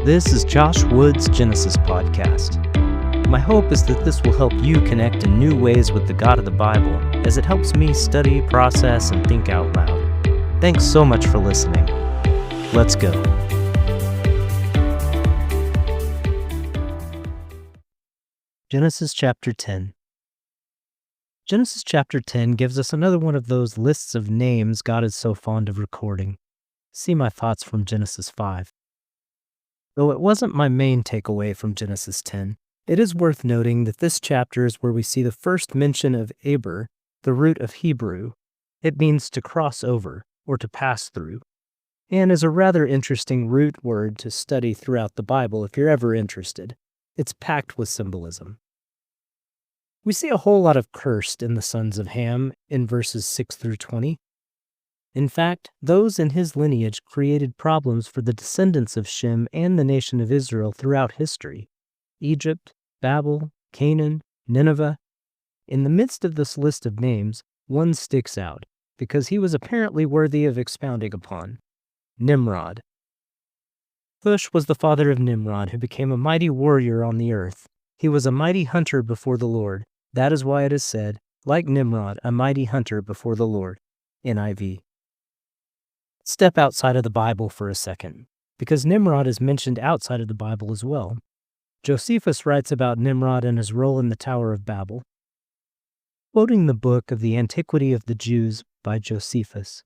This is Josh Wood's Genesis Podcast. My hope is that this will help you connect in new ways with the God of the Bible as it helps me study, process, and think out loud. Thanks so much for listening. Let's go. Genesis chapter 10. Genesis chapter 10 gives us another one of those lists of names God is so fond of recording. See my thoughts from Genesis 5. Though it wasn't my main takeaway from Genesis 10, it is worth noting that this chapter is where we see the first mention of Aber, the root of Hebrew. It means to cross over or to pass through, and is a rather interesting root word to study throughout the Bible if you're ever interested. It's packed with symbolism. We see a whole lot of cursed in the sons of Ham in verses 6 through 20. In fact, those in his lineage created problems for the descendants of Shem and the nation of Israel throughout history. Egypt, Babel, Canaan, Nineveh. In the midst of this list of names, one sticks out, because he was apparently worthy of expounding upon. Nimrod. Cush was the father of Nimrod, who became a mighty warrior on the earth. He was a mighty hunter before the Lord. That is why it is said, like Nimrod, a mighty hunter before the Lord. NIV. Step outside of the Bible for a second, because Nimrod is mentioned outside of the Bible as well. Josephus writes about Nimrod and his role in the Tower of Babel. Quoting the book of the Antiquity of the Jews by Josephus.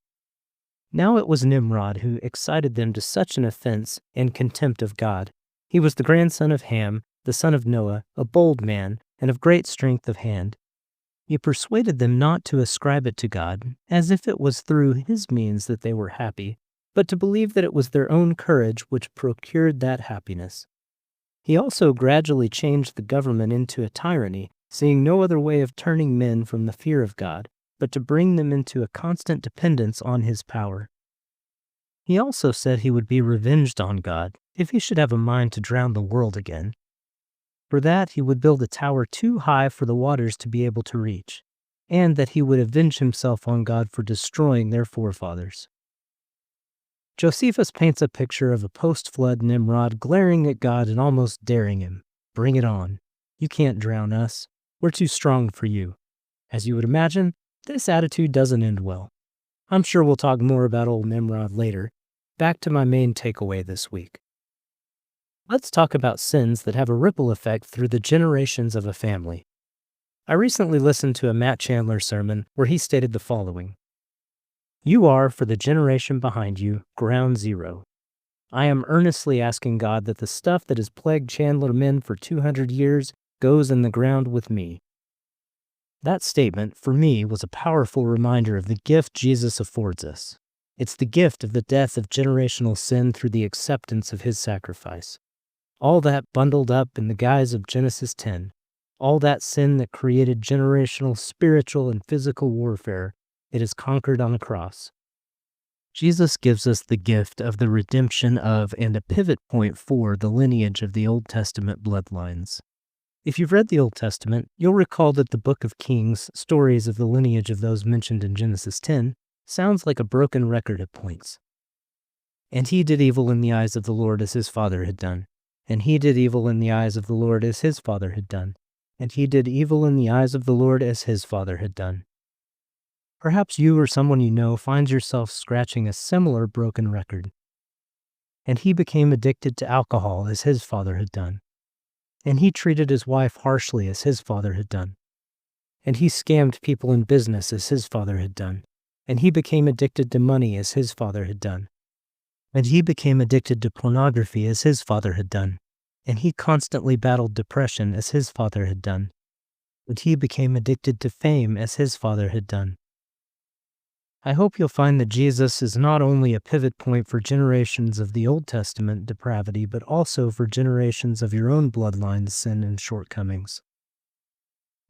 Now it was Nimrod who excited them to such an offense and contempt of God. He was the grandson of Ham, the son of Noah, a bold man, and of great strength of hand. He persuaded them not to ascribe it to God, as if it was through his means that they were happy, but to believe that it was their own courage which procured that happiness. He also gradually changed the government into a tyranny, seeing no other way of turning men from the fear of God, but to bring them into a constant dependence on his power. He also said he would be revenged on God if he should have a mind to drown the world again. For that he would build a tower too high for the waters to be able to reach, and that he would avenge himself on God for destroying their forefathers. Josephus paints a picture of a post-flood Nimrod glaring at God and almost daring him. Bring it on. You can't drown us. We're too strong for you. As you would imagine, this attitude doesn't end well. I'm sure we'll talk more about old Nimrod later. Back to my main takeaway this week. Let's talk about sins that have a ripple effect through the generations of a family. I recently listened to a Matt Chandler sermon where he stated the following. You are, for the generation behind you, ground zero. I am earnestly asking God that the stuff that has plagued Chandler men for 200 years goes in the ground with me. That statement, for me, was a powerful reminder of the gift Jesus affords us. It's the gift of the death of generational sin through the acceptance of his sacrifice. All that bundled up in the guise of Genesis 10, all that sin that created generational spiritual and physical warfare, it is conquered on the cross. Jesus gives us the gift of the redemption of and a pivot point for the lineage of the Old Testament bloodlines. If you've read the Old Testament, you'll recall that the book of Kings, stories of the lineage of those mentioned in Genesis 10, sounds like a broken record at points. And he did evil in the eyes of the Lord as his father had done. And he did evil in the eyes of the Lord as his father had done. And he did evil in the eyes of the Lord as his father had done. Perhaps you or someone you know finds yourself scratching a similar broken record. And he became addicted to alcohol as his father had done. And he treated his wife harshly as his father had done. And he scammed people in business as his father had done. And he became addicted to money as his father had done. And he became addicted to pornography as his father had done. And he constantly battled depression as his father had done. And he became addicted to fame as his father had done. I hope you'll find that Jesus is not only a pivot point for generations of the Old Testament depravity, but also for generations of your own bloodline's sin and shortcomings.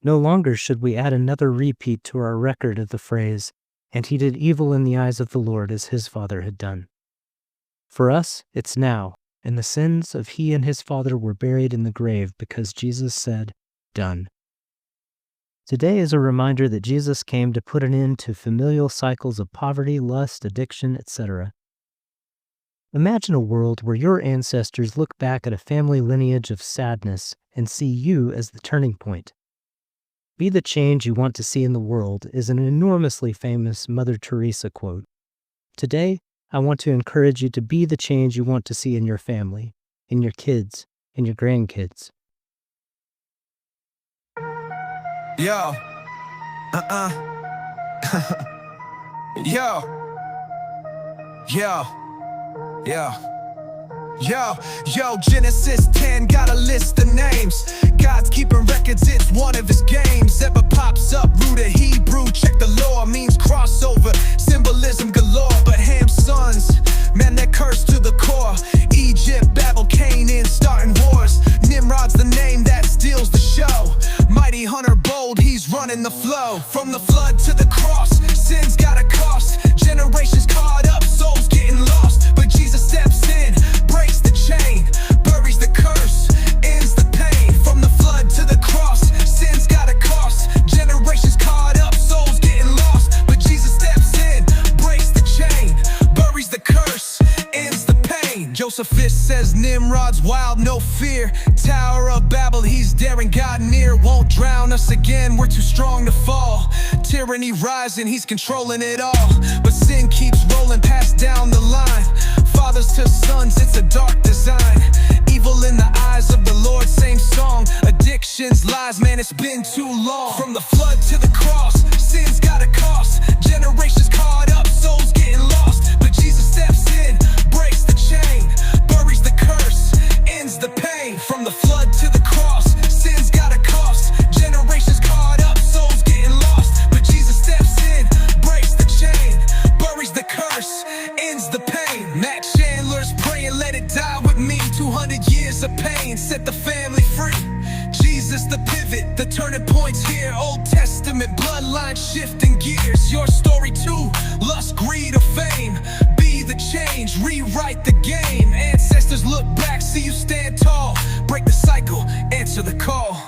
No longer should we add another repeat to our record of the phrase, and he did evil in the eyes of the Lord as his father had done. For us, it's now, and the sins of he and his father were buried in the grave because Jesus said, done. Today is a reminder that Jesus came to put an end to familial cycles of poverty, lust, addiction, etc. Imagine a world where your ancestors look back at a family lineage of sadness and see you as the turning point. Be the change you want to see in the world is an enormously famous Mother Teresa quote. Today, I want to encourage you to be the change you want to see in your family, in your kids, in your grandkids. Yo. Yo. Genesis 10 got a list of names. God's keeping records, it's one of his games. Ever pops up, root of Hebrew, check the law, means crossover, symbolism galore. But Ham's sons, man, they're cursed to the core. Egypt, Babel, Canaan, starting wars. Nimrod's the name that steals the show. Mighty hunter bold, he's running the flow. From the flood to the cross, sin's got a cost. Generations caught up, souls getting lost. But Jesus steps in, breaks the chain, buries the curse, ends the pain. From the flood to the cross, sin's got a cost. Generations caught up, souls getting lost. But Jesus steps in, breaks the chain, buries the curse, ends the pain. Josephus says Nimrod's wild, no fear. Tower of Babel, he's daring, God near. Won't drown us again, we're too strong to fall. Tyranny rising, he's controlling it all. But sin keeps rolling, passed down the line. Fathers to sons, it's a dark design. Evil in the eyes of the Lord, same song. Addictions, lies, man, it's been too long. From the flood to the cross, sin's got a cost. Generations caught up, souls getting lost. But Jesus steps in, breaks the chain, buries the curse, ends the pain. From the flood to the cross, sin's got a cost. Generations caught up, souls getting lost. But Jesus steps in, breaks the chain, buries the curse, ends the pain. Matt Chandler's praying, let it die with me. 200 years of pain, set the family free. Jesus the pivot, the turning point's here. Old Testament bloodline shifting gears. Your story too, lust, greed, or fame. Be the change, rewrite the game. Ancestors look back, see you stand tall. Break the cycle, answer the call.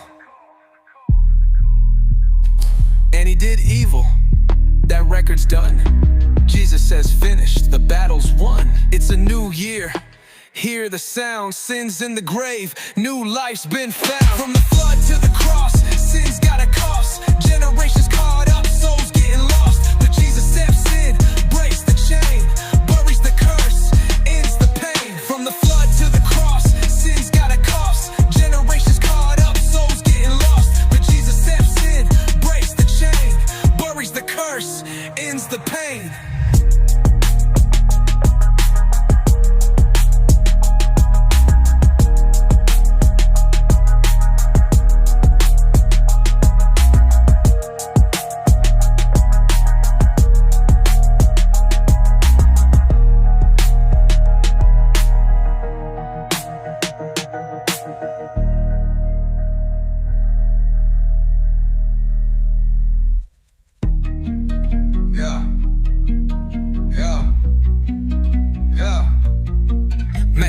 And he did evil, that record's done. Jesus says finished, the battle's won. It's a new year, hear the sound. Sin's in the grave, new life's been found. From the flood to the cross, sin's got a cost. Generations caught up, souls getting lost. But Jesus steps in, breaks the chain, buries the curse, ends the pain. From the flood to the cross, sin's got a cost. Generations caught up, souls getting lost. But Jesus steps in, breaks the chain, buries the curse, ends the pain.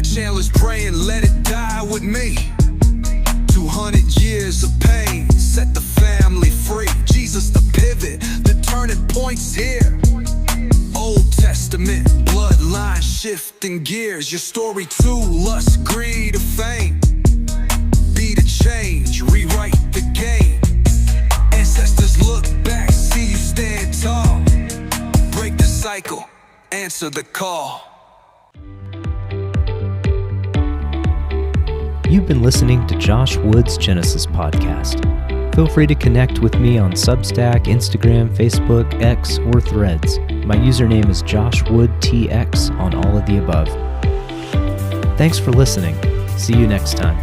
Chandler's praying, let it die with me. 200 years of pain, set the family free. Jesus the pivot, the turning point's here. Old Testament, bloodline shifting gears. Your story too, lust, greed, or fame. Be the change, rewrite the game. Ancestors look back, see you stand tall. Break the cycle, answer the call. You've been listening to Josh Wood's Genesis podcast. Feel free to connect with me on Substack, Instagram, Facebook, X, or Threads. My username is JoshWoodTX on all of the above. Thanks for listening. See you next time.